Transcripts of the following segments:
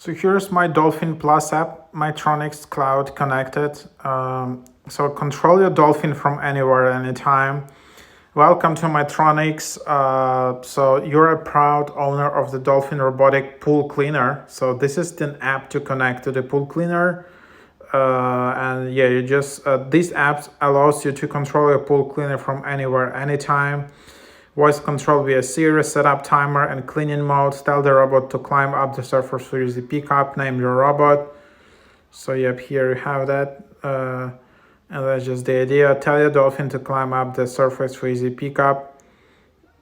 So here's my Dolphin Plus app, Mytronics Cloud connected. So control your Dolphin from anywhere, anytime. Welcome to Mytronics. So you're a proud owner of the Dolphin robotic pool cleaner. So this is the app to connect to the pool cleaner. And yeah, this app allows you to control your pool cleaner from anywhere, anytime. Voice control via Siri, set up timer and cleaning mode. Tell the robot to climb up the surface with easy pickup. Name your robot. So yep, here you have that. And that's just the idea. Tell your Dolphin to climb up the surface for easy pickup.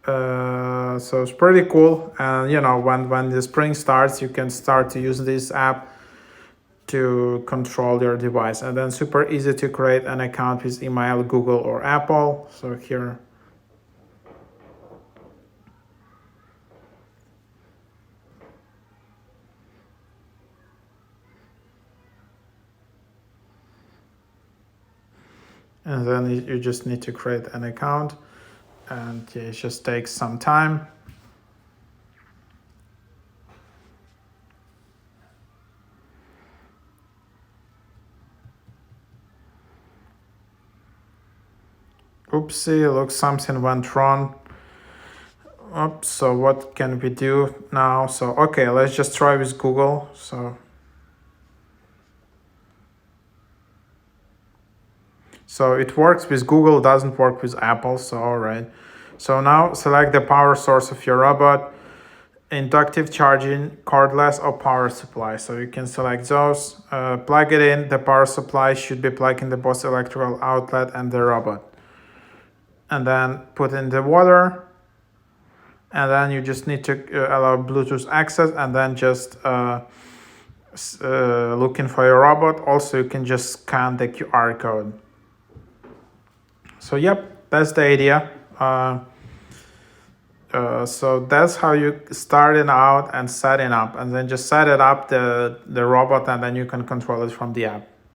So it's pretty cool. And when the spring starts, you can start to use this app to control your device. And then super easy to create an account with email, Google or Apple. So here. And then you just need to create an account, and yeah, it just takes some time. Oopsie, looks something went wrong. Oops, so what can we do now? So okay, let's just try with Google. So it works with Google, doesn't work with Apple, so all right. So now select the power source of your robot, inductive charging, cordless or power supply. So you can select those, plug it in. The power supply should be plugged in the both electrical outlet and the robot. And then put in the water. And then you just need to allow Bluetooth access, and then just looking for your robot. Also, you can just scan the QR code. So yep, that's the idea. So that's how you starting out and setting up, and then just set it up the robot, and then you can control it from the app.